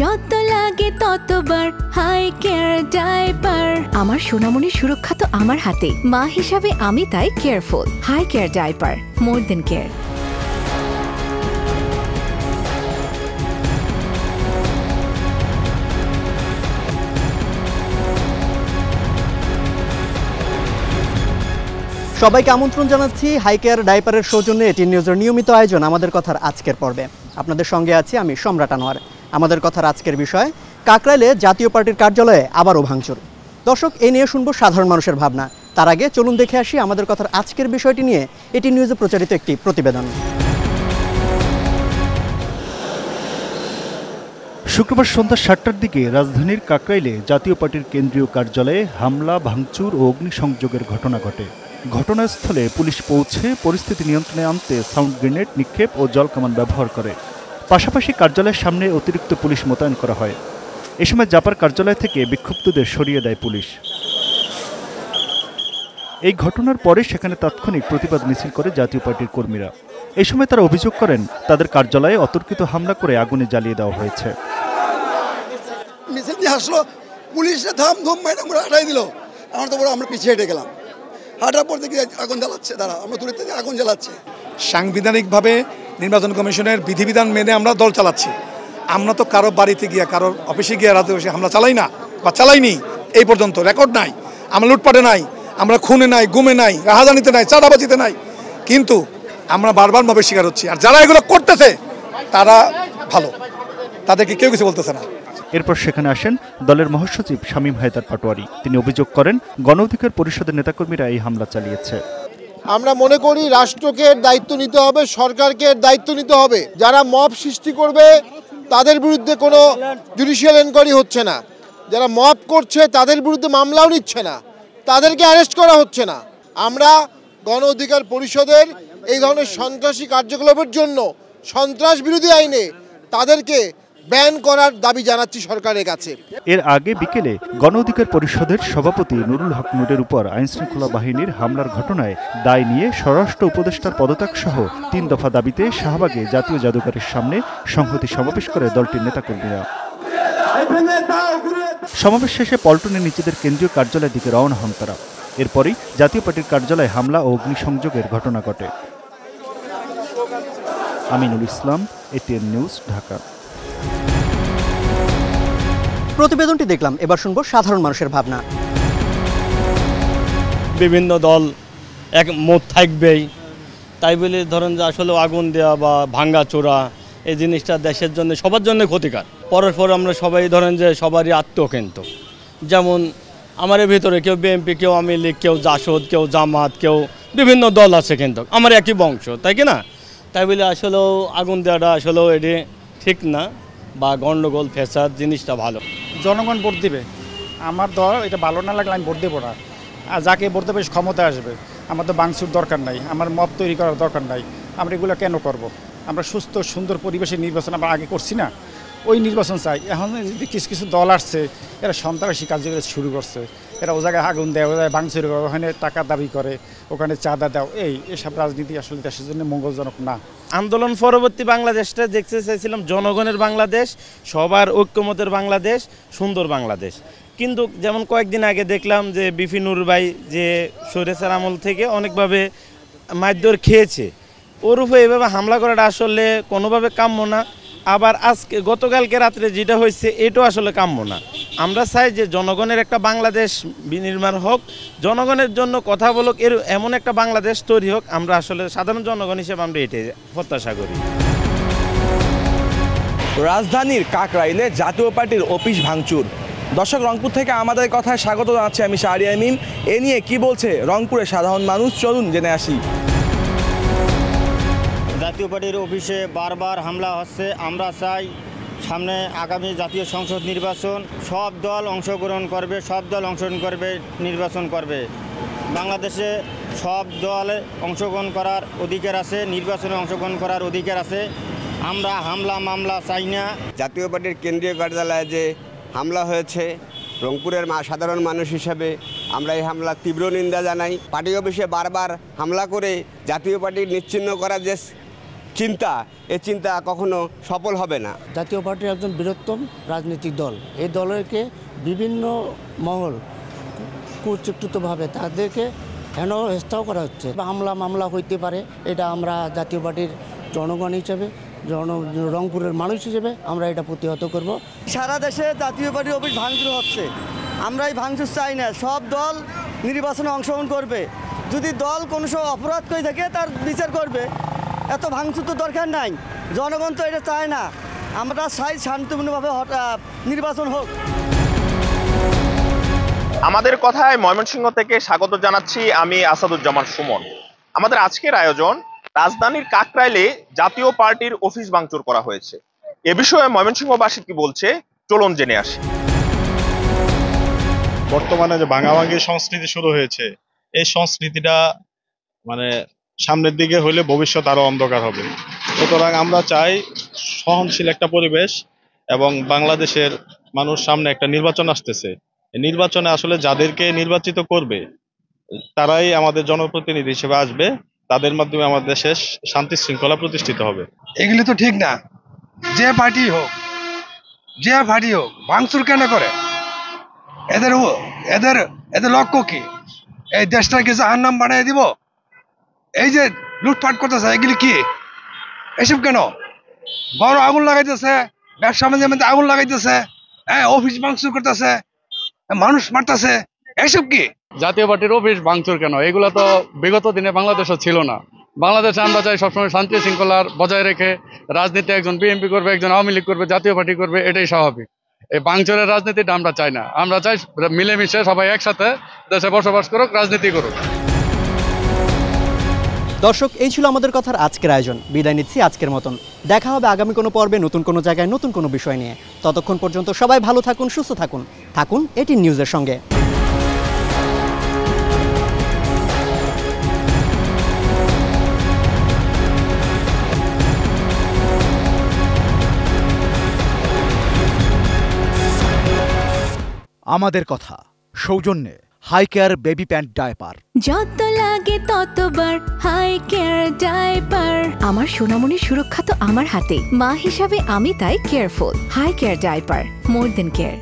যত লাগে ততবার হাই কেয়ার ডাইপার। আমার সোনামণির সুরক্ষা তো আমার হাতে, মা হিসাবে আমি তাই কেয়ারফুল। হাই কেয়ার ডাইপার, মোর দেন কেয়ার। সবাইকে আমন্ত্রণ জানাচ্ছি হাই কেয়ার ডাইপারের সৌজন্যে এটি নিউজের নিয়মিত আয়োজন আমাদের কথার আজকের পর্বে। আপনাদের সঙ্গে আছি আমি সম্রাট আনোয়ার। আমাদের কথার আজকের বিষয়, কাকরাইলে জাতীয় পার্টির কার্যালয়ে আবারও ভাঙচুর। দর্শক, এই নিয়ে শুনবো সাধারণ মানুষের ভাবনা। তার আগে চলুন দেখে আসি আমাদের কথার আজকের বিষয়টি নিয়ে এটি নিউজে প্রচারিত একটি প্রতিবেদন। শুক্রবার সন্ধ্যা ৭টার দিকে রাজধানীর কাকরাইলে জাতীয় পার্টির কেন্দ্রীয় কার্যালয়ে হামলা, ভাঙচুর ও অগ্নিসংযোগের ঘটনা ঘটে। ঘটনাস্থলে পুলিশ পৌঁছে পরিস্থিতি নিয়ন্ত্রণে আনতে সাউন্ড গ্রেনেড নিক্ষেপ ও জলকামান ব্যবহার করে। পাশাপাশি কার্যালয়ের সামনে অতিরিক্ত পুলিশ মোতায়েন করা হয়। এ সময় জাপার কার্যালয় থেকে বিক্ষুব্ধদের সরিয়ে দেয় পুলিশ। এই ঘটনার পরে সেখানে তাৎক্ষণিক প্রতিবাদ মিছিল করে জাতীয় পার্টির কর্মীরা। এই সময় তারা অভিযোগ করেন তাদের কার্যালয়ে অতর্কিত হামলা করে আগুনে জ্বালিয়ে দেওয়া হয়েছে। মিছিল নিয়ে আসলো, পুলিশে ধাম ধুম মাইনা আমরা হাঁটাই দিল। আমার তো আমরা পিছিয়ে হেঁটে গেলাম। হাঁটার পর থেকে আগুন জ্বালাচ্ছে, তারা আমরা দূরের থেকে আগুন জ্বালাচ্ছে। সাংবিধানিকভাবে নির্বাচন কমিশনের বিধিবিধান মেনে আমরা দল চালাচ্ছি। আমরা তো কারো বাড়িতে গিয়ে, কারোর অফিসে গিয়ে রাতে বসে হামলা চালাই না বা চালাইনি। এই পর্যন্ত রেকর্ড নাই, আমরা লুটপাটে নাই, আমরা খুনে নাই, গুমে নাই, রাহাজানিতে নাই, চাঁদাবাজিতে নাই। কিন্তু আমরা বারবার ভাবে শিকার হচ্ছি। আর যারা এগুলো করতেছে তারা ভালো, তাদেরকে কেউ কিছু বলতেছে না। এরপর সেখানে আসেন দলের মহাসচিব শামীম হায়দার পাটোয়ারি। তিনি অভিযোগ করেন গণ অধিকার পরিষদের নেতাকর্মীরা এই হামলা চালিয়েছে। আমরা মনে করি রাষ্ট্রকে দায়িত্ব নিতে হবে, সরকারকে দায়িত্ব নিতে হবে। যারা মব সৃষ্টি করবে তাদের বিরুদ্ধে কোনো জুডিশিয়াল এনকোয়ারি হচ্ছে না, যারা মব করছে তাদের বিরুদ্ধে মামলাও নিচ্ছে না, তাদেরকে অ্যারেস্ট করা হচ্ছে না। আমরা গণ অধিকার পরিষদের এই ধরনের সন্ত্রাসী কার্যকলাপের জন্য সন্ত্রাস বিরোধী আইনে তাদেরকে ব্যান করার দাবি জানাচ্ছি সরকারের কাছে। এর আগে বিকেলে গণ অধিকার পরিষদের সভাপতি নুরুল হক নুরের উপর আইনশৃঙ্খলা বাহিনীর হামলার ঘটনায় দায় নিয়ে স্বরাষ্ট্র উপদেষ্টার পদত্যাগ সহ ৩ দফা দাবিতে শাহবাগে জাতীয় জাদুঘরের সামনে সংহতি সমাবেশ করে দলটির নেতাকর্মীরা। সমাবেশ শেষে পল্টনে নিজেদের কেন্দ্রীয় কার্যালয়ের দিকে রওনা হন তারা। এরপরই জাতীয় পার্টির কার্যালয়ে হামলা ও অগ্নিসংযোগের ঘটনা ঘটে। Aminul Islam, ATN news, Dhaka. প্রতিবেদনটি দেখলাম, এবার শুনবো সাধারণ মানুষের ভাবনা। বিভিন্ন দল একমত থাকবেই, তাই বলে ধরেন যে আসলে আগুন দেওয়া বা ভাঙ্গা চোরা এই জিনিসটা দেশের জন্য সবার জন্য ক্ষতিকর। পরস্পর আমরা সবাই ধরেন যে সবারই আত্মকেন্দ্র। যেমন আমাদের ভিতরে কেউ বিএনপি, কেউ আওয়ামী লীগ, কেউ জাসদ, কেউ জামাত, কেউ বিভিন্ন দল আছে, কিন্তু আমার একই বংশ, তাই কি না? তাই বলে আসলেও আগুন দেওয়াটা আসলেও এটি ঠিক না, বা গণ্ডগোল ফেসাদ জিনিসটা ভালো। জনগণ ভোট দিবে, আমার দল এটা ভালো না লাগলে আমি ভোট দেবো না। আর যাকে ভোট দেবে ক্ষমতা আসবে। আমার তো বাংসুর দরকার নাই, আমার মত তৈরি করার দরকার নাই। আমরা এগুলো কেন করব? আমরা সুস্থ সুন্দর পরিবেশে নির্বাচন আমরা আগে করছি না, ওই নির্বাচন চাই। এখন কিছু কিছু দল আসছে, এরা সন্ত্রাসী কার্যকলাপ শুরু করছে। এরা ও জায়গায় আগুন দেয়, ও জায়গায় ভাঙচুর করে, ওখানে টাকা দাবি করে, ওখানে চাঁদা দাও। এইসব রাজনীতি আসলে দেশের জন্য মঙ্গলজনক না। আন্দোলন পরবর্তী বাংলাদেশটা দেখতে চাইছিলাম জনগণের বাংলাদেশ, সবার ঐক্যমতের বাংলাদেশ, সুন্দর বাংলাদেশ। কিন্তু যেমন কয়েকদিন আগে দেখলাম যে বিপি নুর ভাই যে স্বৈরাচার আমল থেকে অনেকভাবে মারধর খেয়েছে, ওর উপরে এভাবে হামলা করাটা আসলে কোনোভাবে কাম্য না। আবার আজকে গতকালকে রাত্রে যেটা হয়েছে এটাও আসলে কাম্য না। আমরা চাই যে জনগণের একটা বাংলাদেশ বিনির্মাণ হোক, জনগণের জন্য কথা বলুক, এমন একটা বাংলাদেশ তৈরি হোক। আমরা আসলে সাধারণ জনগণ হিসেবে আমরা এটাই প্রত্যাশা করি। রাজধানীর কাকরাইলে জাতীয় পার্টির অফিস ভাঙচুর। দর্শক, রংপুর থেকে আমাদের কথায় স্বাগত জানাচ্ছি আমি শাহরিয়ার মিম। এ নিয়ে কি বলছে রংপুরের সাধারণ মানুষ, চলুন জেনে আসি। জাতীয় পার্টির অফিসে বারবার হামলা হচ্ছে। আমরা চাই সামনে আগামী জাতীয় সংসদ নির্বাচন, সব দল অংশগ্রহণ করবে, নির্বাচন করবে। বাংলাদেশে সব দলে অংশগ্রহণ করার অধিকার আছে, নির্বাচনে অংশগ্রহণ করার অধিকার আছে। আমরা হামলা মামলা চাই না। জাতীয় পার্টির কেন্দ্রীয় কার্যালয়ে যে হামলা হয়েছে, রংপুরের সাধারণ মানুষ হিসেবে আমরা এই হামলার তীব্র নিন্দা জানাই। পার্টি অফিসে বারবার হামলা করে জাতীয় পার্টি নিশ্চিহ্ন করার যে চিন্তা, এ চিন্তা কখনো সফল হবে না। জাতীয় পার্টির একজন বৃহত্তম রাজনৈতিক দল, এই দলকে বিভিন্ন মহল কুচক্রিতভাবে তাদেরকে হেনস্থাও করা হচ্ছে, হামলা মামলা হইতে পারে। এটা আমরা জাতীয় পার্টির জনগণ হিসেবে, রংপুরের মানুষ হিসেবে আমরা এটা প্রতিহত করব। সারা দেশে জাতীয় পার্টির অফিস ভাঙচুর হচ্ছে, আমরা এই ভাঙচুর চাই না। সব দল নির্বাচনে অংশগ্রহণ করবে, যদি দল কোনো সব অপরাধ করে থাকে তার বিচার করবে। এত ভাঙচুর তো দরকার নাই, জনগণ তো এটা চায় না। আমরা চাই শান্তিপূর্ণভাবে নির্বাচন হোক। আমাদের কথায় ময়মনসিংহ থেকে স্বাগত জানাচ্ছি আমি আসাদুজ্জামান সুমন। আমাদের আজকের আয়োজন, রাজধানীর কাকরাইলে জাতীয় পার্টির অফিস ভাঙচুর করা হয়েছে। এ বিষয়ে ময়মনসিংহবাসী কি বলছে চলুন জেনে আসি। বর্তমানে যে ভাঙাভাঙি সংস্কৃতি শুরু হয়েছে, এই সংস্কৃতিটা মানে সামনের দিকে হইলে ভবিষ্যৎ আরো অন্ধকার হবে। সুতরাং আমরা চাই সহনশীল একটা পরিবেশ, এবং বাংলাদেশের মানুষ সামনে একটা নির্বাচন আসতেছে। নির্বাচনে আসলে যাদেরকে নির্বাচিত করবে তারাই আমাদের জনপ্রতিনিধি হিসেবে আসবে, তাদের মাধ্যমে আমাদের দেশের শান্তি শৃঙ্খলা প্রতিষ্ঠিত হবে। এগুলি তো ঠিক না। যে পার্টি হোক ভাঙচুর কেন করে? এদের লক্ষ্য কি? এই দেশটাকে জাহান্নাম বানিয়ে দিব? এই যে লুটপাট করতেছে, এগুলি কি? এসব কেন? বড় আগুন লাগাইতেছে, ব্যবসা বাণিজ্যের আগুন লাগাইতেছে, অফিস ভাঙচুর করতেছে, মানুষ মারতেছে, এসব কি? জাতীয় পার্টির অফিস ভাঙচুর কেন? এগুলো তো বিগত দিনে বাংলাদেশে ছিল না। বাংলাদেশে আমরা চাই সবসময় শান্তি শৃঙ্খলার বজায় রেখে রাজনীতি একজন বিএনপি করবে, একজন আওয়ামী লীগ করবে, জাতীয় পার্টি করবে, এটাই স্বাভাবিক। এই ভাঙচুরের রাজনীতিটা আমরা চাই না। আমরা চাই মিলেমিশে সবাই একসাথে দেশে বসবাস করুক, রাজনীতি করুক। দর্শক, এই ছিল আমাদের কথার আজকের আয়োজন। বিদায় নিচ্ছি আজকের মতন। দেখা হবে আগামী কোনো পর্বে, নতুন কোনো জায়গায়, নতুন কোনো বিষয় নিয়ে। ততক্ষণ পর্যন্ত সবাই ভালো থাকুন, সুস্থ থাকুন এটিএন নিউজের সঙ্গে। আমাদের কথা সৌজন্যে high care baby pant diaper. যত লাগে ততবার হাই কেয়ার ডাইপার। আমার সোনামণির সুরক্ষা তো আমার হাতে, মা হিসাবে আমি তাই কেয়ারফুল। হাই কেয়ার ডাইপার, মোর দেন কেয়ার।